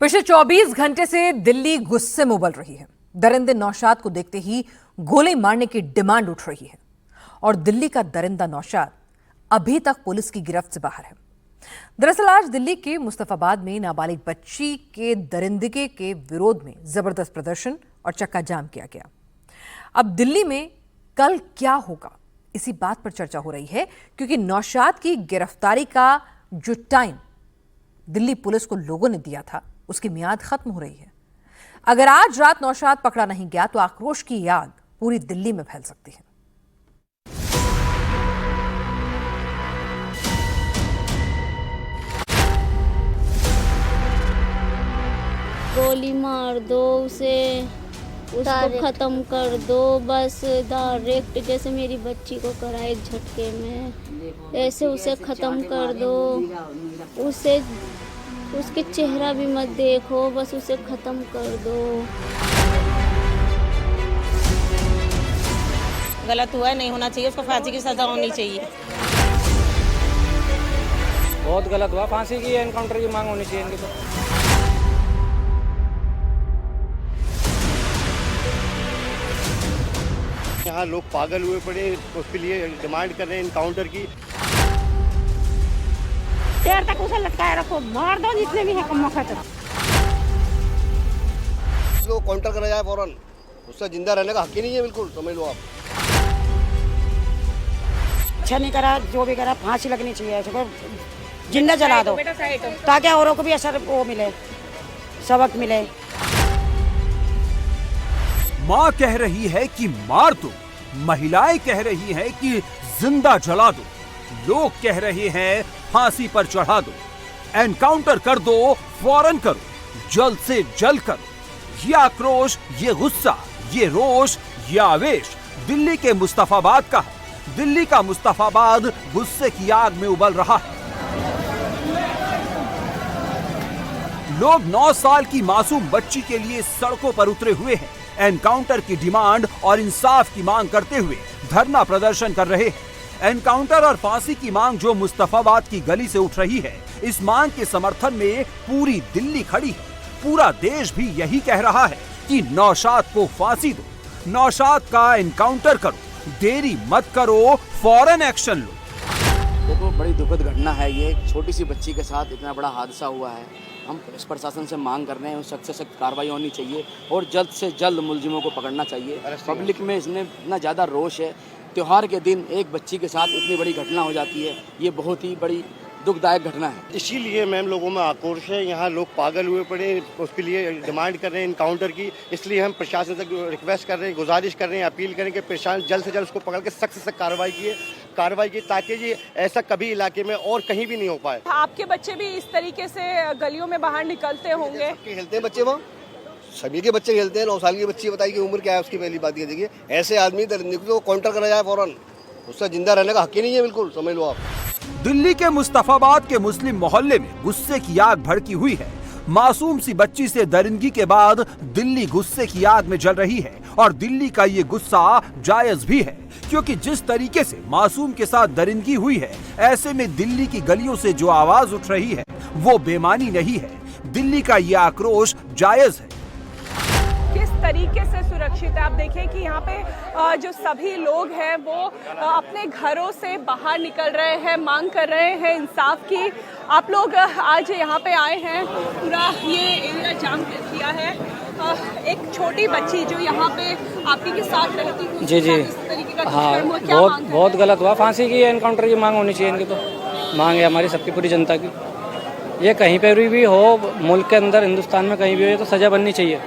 पिछले 24 घंटे से दिल्ली गुस्से में उबल रही है। दरिंदे नौशाद को देखते ही गोली मारने की डिमांड उठ रही है और दिल्ली का दरिंदा नौशाद अभी तक पुलिस की गिरफ्त से बाहर है। दरअसल आज दिल्ली के मुस्तफाबाद में नाबालिग बच्ची के दरिंदगी के विरोध में जबरदस्त प्रदर्शन और चक्का जाम किया गया। अब दिल्ली में कल क्या होगा, इसी बात पर चर्चा हो रही है, क्योंकि नौशाद की गिरफ्तारी का जो टाइम दिल्ली पुलिस को लोगों ने दिया था उसकी मियाद खत्म हो रही है। अगर आज रात नौशाद पकड़ा नहीं गया तो आक्रोश की आग पूरी दिल्ली में फैल सकती है। गोली मार दो उसे, उसको खत्म कर दो, बस डायरेक्ट जैसे मेरी बच्ची को करा एक झटके में, ऐसे उसे खत्म कर दो। उसे उसके चेहरा भी मत देखो, बस उसे खत्म कर दो। गलत हुआ है, नहीं होना चाहिए, उसको फांसी की सजा होनी चाहिए। बहुत गलत हुआ, फांसी की एनकाउंटर की मांग होनी चाहिए इनकी तो। यहाँ लोग पागल हुए पड़े, उसके लिए डिमांड कर रहे हैं एनकाउंटर की। देर तक उसे लटकाए रखो, मार दो जितने भी है कम खत्म। इसको काउंटर करा जाए फौरन, उससे जिंदा रहने का हक ही नहीं है, बिल्कुल समझ लो आप। अच्छा नहीं करा, जो भी करा फांसी लगनी चाहिए, इसको जिंदा जला दो ताकि औरों को भी असर वो मिले, सबक मिले। माँ कह रही है कि मार दो, महिलाएं कह रही हैं कि जिंदा जला दो, लोग कह रहे हैं फांसी पर चढ़ा दो, एनकाउंटर कर दो, फौरन करो, जल्द से जल्द करो। ये आक्रोश, ये गुस्सा, ये रोष, ये आवेश दिल्ली के मुस्तफाबाद का है। दिल्ली का मुस्तफाबाद गुस्से की आग में उबल रहा है। लोग 9 साल की मासूम बच्ची के लिए सड़कों पर उतरे हुए हैं। एनकाउंटर की डिमांड और इंसाफ की मांग करते हुए धरना प्रदर्शन कर रहे हैं। एनकाउंटर और फांसी की मांग जो मुस्तफाबाद की गली से उठ रही है, इस मांग के समर्थन में पूरी दिल्ली खड़ी है। पूरा देश भी यही कह रहा है कि नौशाद को फांसी दो, नौशाद का एनकाउंटर करो, देरी मत करो, फौरन एक्शन लो। देखो, बड़ी दुखद घटना है ये। एक छोटी सी बच्ची के साथ इतना बड़ा हादसा हुआ है। हम इस प्रशासन से मांग कर रहे हैं, सख्त से सख्त कार्रवाई होनी चाहिए और जल्द से जल्द मुलजिमों को पकड़ना चाहिए। पब्लिक में इसने इतना ज़्यादा रोष है, त्योहार के दिन एक बच्ची के साथ इतनी बड़ी घटना हो जाती है, ये बहुत ही बड़ी दुखदायक घटना है। इसीलिए मैम लोगों में आक्रोश है, यहाँ लोग पागल हुए पड़े, उसके लिए डिमांड कर रहे हैं एनकाउंटर की। इसलिए हम प्रशासन से रिक्वेस्ट कर रहे हैं, गुजारिश कर रहे हैं, अपील करें कि प्रशासन जल्द से जल्द उसको पकड़ के सख्त से सख्त कार्रवाई की, ताकि ये ऐसा कभी इलाके में और कहीं भी नहीं हो पाए। आपके बच्चे भी इस तरीके से गलियों में बाहर निकलते होंगे? खेलते हैं बच्चे, वहाँ सभी के बच्चे खेलते हैं। 9 साल की बच्ची, बताइए उम्र क्या है उसकी, पहली बात ये देखिए। ऐसे आदमी को काउंटर करा जाए फौरन, उससे जिंदा रहने का हक ही नहीं है, बिल्कुल समझ लो आप। दिल्ली के मुस्तफाबाद के मुस्लिम मोहल्ले में गुस्से की आग भड़की हुई है। मासूम सी बच्ची से दरिंदगी के बाद दिल्ली गुस्से की आग में जल रही है और दिल्ली का ये गुस्सा जायज भी है, क्योंकि जिस तरीके से मासूम के साथ दरिंदगी हुई है, ऐसे में दिल्ली की गलियों से जो आवाज उठ रही है वो बेमानी नहीं है। दिल्ली का ये आक्रोश जायज है। किस तरीके से सुरक्षित है? आप देखें कि यहाँ पे जो सभी लोग हैं वो अपने घरों से बाहर निकल रहे हैं, मांग कर रहे हैं इंसाफ की। आप लोग आज यहाँ पे आए हैं, पूरा ये एरिया जाम किया है। एक छोटी बच्ची जो यहाँ पे आपके के साथ रहती है, जी जी, हाँ, बहुत गलत हुआ, फांसी की एनकाउंटर की मांग होनी चाहिए इनकी तो। मांग है हमारी सबकी, पूरी जनता की। ये कहीं पर भी हो, मुल्क के अंदर, हिंदुस्तान में कहीं भी हो, तो सजा बननी चाहिए,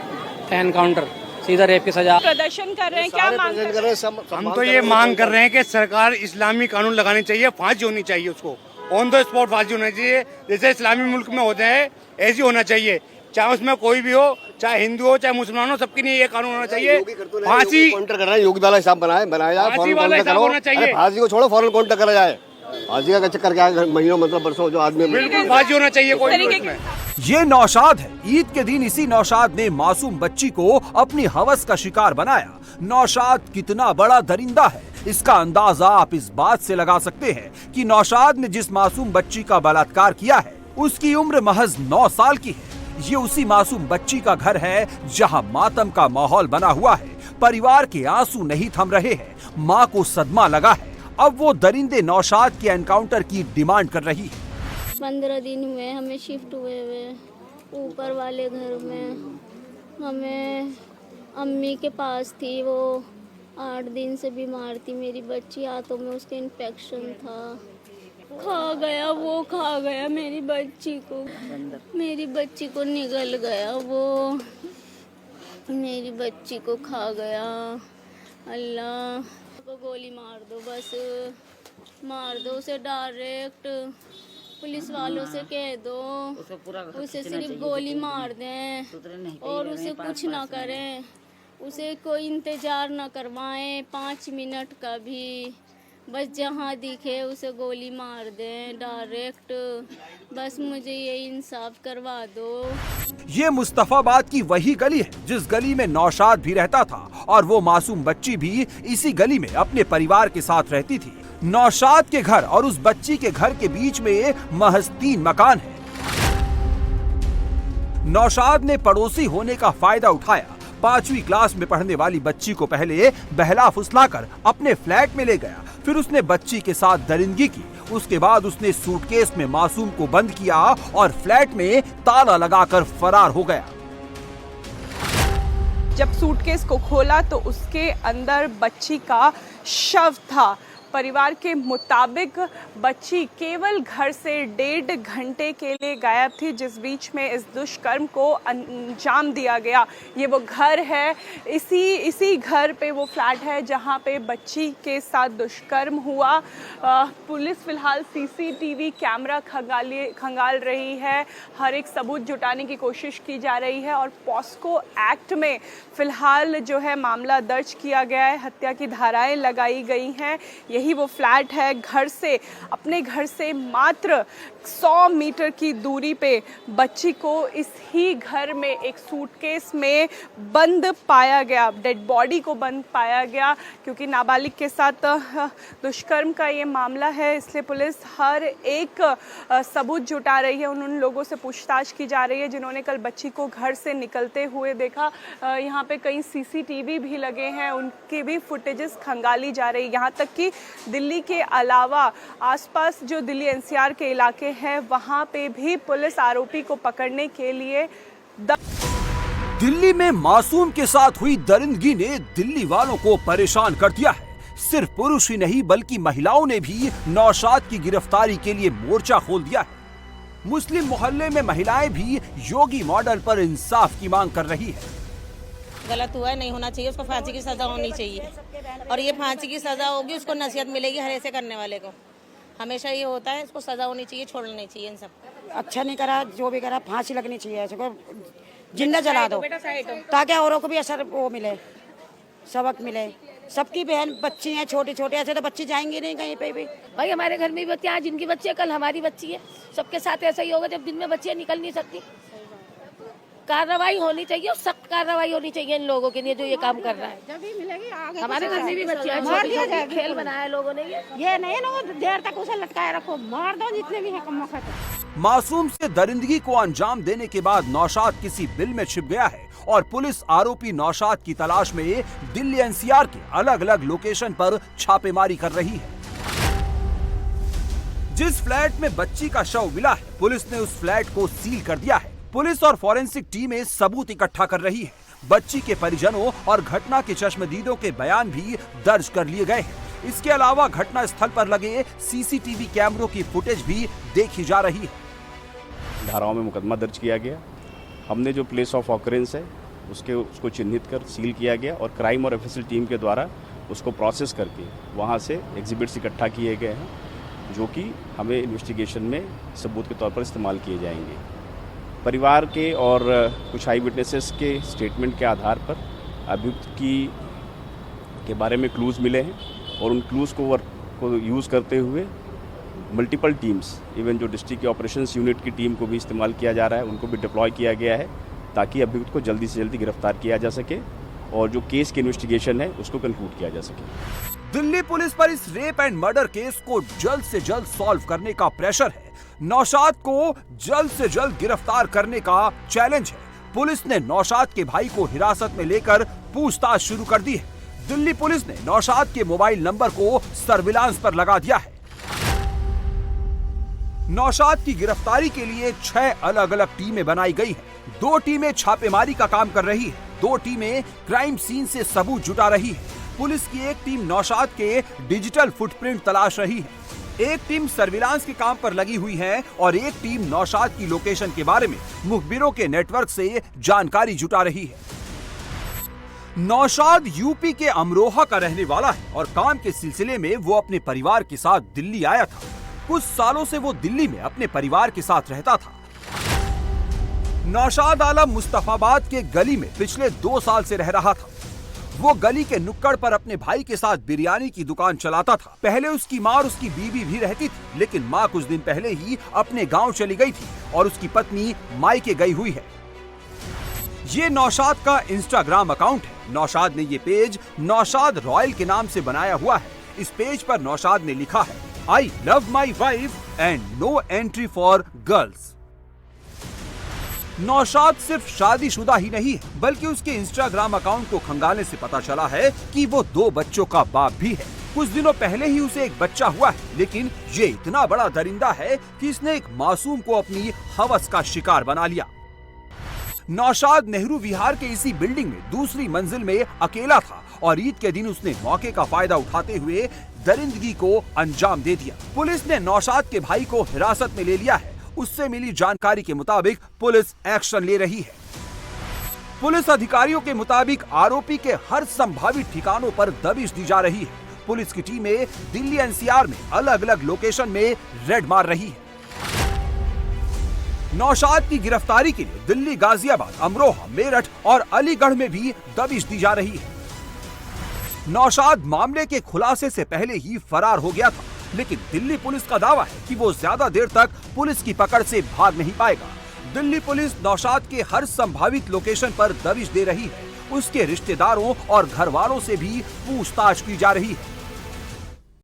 एनकाउंटर, सीधा रेप की सजा। प्रदर्शन कर रहे हैं, क्या मांग कर रहे हैं? हम तो ये मांग कर रहे हैं कि सरकार इस्लामी कानून लगाने चाहिए, फांसी होनी चाहिए, उसको ऑन द स्पॉट फांसी होना चाहिए, जैसे इस्लामी मुल्क में होता है ऐसी होना चाहिए। चाहे उसमें कोई भी हो, चाहे हिंदू हो, चाहे मुसलमान हो, सबके लिए ये कानून होना चाहिए। फांसी काउंटर करना है, योगी वाला हिसाब बनाया जाए, फांसी वाला हिसाब होना चाहिए। फांसी को छोड़ो, फौरन काउंटर करा जाए। फांसी का चक्कर क्या है, महीनों मतलब बरसों जो आदमी, बिल्कुल फांसी होना चाहिए कोई में। ये नौशाद है। ईद के दिन इसी नौशाद ने मासूम बच्ची को अपनी हवस का शिकार बनाया। नौशाद कितना बड़ा दरिंदा है, इसका अंदाजा आप इस बात से लगा सकते हैं कि नौशाद ने जिस मासूम बच्ची का बलात्कार किया है उसकी उम्र महज 9 साल की है। ये उसी मासूम बच्ची का घर है जहां मातम का माहौल बना हुआ है। परिवार के आंसू नहीं थम रहे हैं, मां को सदमा लगा है। अब वो दरिंदे नौशाद के एनकाउंटर की डिमांड कर रही है। 15 दिन हुए हमें शिफ्ट हुए ऊपर वाले घर में। हमें अम्मी के पास थी, वो 8 दिन से बीमार थी। मेरी बच्ची हाथों में उसके इन्फेक्शन था, खा गया मेरी बच्ची को निगल गया, वो मेरी बच्ची को खा गया। अल्लाह को गोली मार दो, बस मार दो उसे डायरेक्ट। पुलिस वालों से कह दो उसे सिर्फ गोली मार दें और उसे कुछ ना करें, उसे कोई इंतजार ना करवाएं 5 मिनट का भी। बस जहाँ दिखे उसे गोली मार दें डायरेक्ट। बस मुझे ये इंसाफ करवा दो। ये मुस्तफाबाद की वही गली है जिस गली में नौशाद भी रहता था और वो मासूम बच्ची भी इसी गली में अपने परिवार के साथ रहती थी। नौशाद के घर और उस बच्ची के घर के बीच में महज 3 मकान है। नौशाद ने पड़ोसी होने का फायदा उठाया। 5वीं क्लास में पढ़ने वाली बच्ची को पहले बहला फुसलाकर अपने फ्लैट में ले गया, फिर उसने बच्ची के साथ दरिंदगी की। उसके बाद उसने सूटकेस में मासूम को बंद किया और फ्लैट में ताला लगाकर फरार हो गया। जब सूटकेस को खोला तो उसके अंदर बच्ची का शव था। परिवार के मुताबिक बच्ची केवल घर से 1.5 घंटे के लिए गायब थी, जिस बीच में इस दुष्कर्म को अंजाम दिया गया। ये वो घर है, इसी घर पे वो फ्लैट है जहां पे बच्ची के साथ दुष्कर्म हुआ। पुलिस फिलहाल सीसीटीवी कैमरा खंगाल रही है, हर एक सबूत जुटाने की कोशिश की जा रही है और पॉस्को एक्ट में फिलहाल जो है मामला दर्ज किया गया है, हत्या की धाराएं लगाई गई हैं। यही वो फ्लैट है। अपने घर से मात्र 100 मीटर की दूरी पे बच्ची को इस ही घर में एक सूटकेस में बंद पाया गया, डेड बॉडी को बंद पाया गया। क्योंकि नाबालिग के साथ दुष्कर्म का ये मामला है, इसलिए पुलिस हर एक सबूत जुटा रही है। उन लोगों से पूछताछ की जा रही है जिन्होंने कल बच्ची को घर से निकलते हुए देखा। यहाँ पे कई सीसीटीवी भी लगे हैं, उनकी भी फुटेजेस खंगाली जा रही है। यहाँ तक कि दिल्ली के अलावा आसपास जो दिल्ली एनसीआर के इलाके हैं वहां पे भी पुलिस आरोपी को पकड़ने के लिए दिल्ली में मासूम के साथ हुई दरिंदगी ने दिल्ली वालों को परेशान कर दिया है। सिर्फ पुरुष ही नहीं बल्कि महिलाओं ने भी नौशाद की गिरफ्तारी के लिए मोर्चा खोल दिया है। मुस्लिम मोहल्ले में महिलाएं भी योगी मॉडल पर इंसाफ की मांग कर रही है। गलत हुआ है, नहीं होना चाहिए, उसको फांसी की सजा होनी चाहिए और ये फांसी की सजा होगी, उसको नसीहत मिलेगी हर ऐसे करने वाले को। हमेशा ये होता है, इसको सजा होनी चाहिए, छोड़ना नहीं चाहिए इन सब। अच्छा नहीं करा, जो भी करा फांसी लगनी चाहिए, इसको जिंदा जला दो ताकि औरों को भी असर वो मिले, सबक मिले। सबकी बहन बच्ची हैं छोटे छोटे, ऐसे तो बच्ची जाएंगी नहीं कहीं पे भी। भाई हमारे घर में भी बच्चे, आज जिनकी बच्ची है कल हमारी बच्ची है। सबके साथ ऐसा ही होगा, जब दिन में बच्चियां निकल नहीं सकती। कार्रवाई होनी चाहिए, सख्त कार्रवाई होनी चाहिए इन लोगों के लिए जो ये काम कर रहा है। जब भी मिलेगी आगे हमारे घर में भी बच्चे खेल बनाया है लोगों ने। ये नहीं ना देर तक उसे लटकाए रखो, मार दो जितने भी है कम वक्त। मासूम से दरिंदगी को अंजाम देने के बाद नौशाद किसी बिल में छिप गया है और पुलिस आरोपी नौशाद की तलाश में दिल्ली एनसीआर के अलग अलग लोकेशन पर छापेमारी कर रही है। जिस फ्लैट में बच्ची का शव मिला है, पुलिस ने उस फ्लैट को सील कर दिया है। पुलिस और फॉरेंसिक टीमें सबूत इकट्ठा कर रही है। बच्ची के परिजनों और घटना के चश्मदीदों के बयान भी दर्ज कर लिए गए हैं। इसके अलावा घटना स्थल पर लगे सीसीटीवी कैमरों की फुटेज भी देखी जा रही है। धाराओं में मुकदमा दर्ज किया गया। हमने जो प्लेस ऑफ ऑकरेंस है उसको चिन्हित कर सील किया गया और क्राइम और एफएसएल टीम के द्वारा उसको प्रोसेस करके वहाँ से एग्जिबिट्स इकट्ठा किए गए हैं, जो कि हमें इन्वेस्टिगेशन में सबूत के तौर पर इस्तेमाल किए जाएंगे। परिवार के और कुछ आई विटनेसेस के स्टेटमेंट के आधार पर अभियुक्त के बारे में क्लूज़ मिले हैं और उन क्लूज़ को यूज़ करते हुए मल्टीपल टीम्स, इवन जो डिस्ट्रिक्ट के ऑपरेशंस यूनिट की टीम को भी इस्तेमाल किया जा रहा है, उनको भी डिप्लॉय किया गया है ताकि अभियुक्त को जल्दी से जल्दी गिरफ्तार किया जा सके और जो केस की इन्वेस्टिगेशन है उसको कंक्लूड किया जा सके। दिल्ली पुलिस पर इस रेप एंड मर्डर केस को जल्द से जल्द सॉल्व करने का प्रेशर है। नौशाद को जल्द से जल्द गिरफ्तार करने का चैलेंज है। पुलिस ने नौशाद के भाई को हिरासत में लेकर पूछताछ शुरू कर दी है। दिल्ली पुलिस ने नौशाद के मोबाइल नंबर को सर्विलांस पर लगा दिया है। नौशाद की गिरफ्तारी के लिए 6 अलग अलग टीमें बनाई गई हैं। 2 टीमें छापेमारी का काम कर रही है, 2 टीमें क्राइम सीन से सबूत जुटा रही है। पुलिस की एक टीम नौशाद के डिजिटल फुटप्रिंट तलाश रही है, एक टीम सर्विलांस के काम पर लगी हुई है और एक टीम नौशाद की लोकेशन के बारे में मुखबिरों के नेटवर्क से जानकारी जुटा रही है। नौशाद यूपी के अमरोहा का रहने वाला है और काम के सिलसिले में वो अपने परिवार के साथ दिल्ली आया था। कुछ सालों से वो दिल्ली में अपने परिवार के साथ रहता था। नौशाद आलम मुस्तफाबाद के गली में पिछले 2 साल से रह रहा था। वो गली के नुक्कड़ पर अपने भाई के साथ बिरयानी की दुकान चलाता था। पहले उसकी माँ और उसकी बीवी भी रहती थी, लेकिन माँ कुछ दिन पहले ही अपने गांव चली गई थी और उसकी पत्नी मायके गई हुई है। ये नौशाद का इंस्टाग्राम अकाउंट है। नौशाद ने ये पेज नौशाद रॉयल के नाम से बनाया हुआ है। इस पेज पर नौशाद ने लिखा है, I love my wife and no entry for girls. Naushad सिर्फ शादीशुदा ही नहीं है, बल्कि उसके इंस्टाग्राम अकाउंट को खंगालने से पता चला है कि वो 2 बच्चों का बाप भी है। कुछ दिनों पहले ही उसे एक बच्चा हुआ है, लेकिन ये इतना बड़ा दरिंदा है कि इसने एक मासूम को अपनी हवस का शिकार बना लिया। नौशाद नेहरू विहार के इसी बिल्डिंग में दूसरी मंजिल में अकेला था और ईद के दिन उसने मौके का फायदा उठाते हुए दरिंदगी को अंजाम दे दिया। पुलिस ने नौशाद के भाई को हिरासत में ले लिया है। उससे मिली जानकारी के मुताबिक पुलिस एक्शन ले रही है। पुलिस अधिकारियों के मुताबिक आरोपी के हर संभावित ठिकानों पर दबिश दी जा रही है। पुलिस की टीमें दिल्ली एनसीआर में अलग अलग लोकेशन में रेड मार रही है। नौशाद की गिरफ्तारी के लिए दिल्ली, गाजियाबाद, अमरोहा, मेरठ और अलीगढ़ में भी दबिश दी जा रही है। नौशाद मामले के खुलासे से पहले ही फरार हो गया था, लेकिन दिल्ली पुलिस का दावा है कि वो ज्यादा देर तक पुलिस की पकड़ से भाग नहीं पाएगा। दिल्ली पुलिस नौशाद के हर संभावित लोकेशन पर दबिश दे रही है। उसके रिश्तेदारों और घर वालों से भी पूछताछ की जा रही है।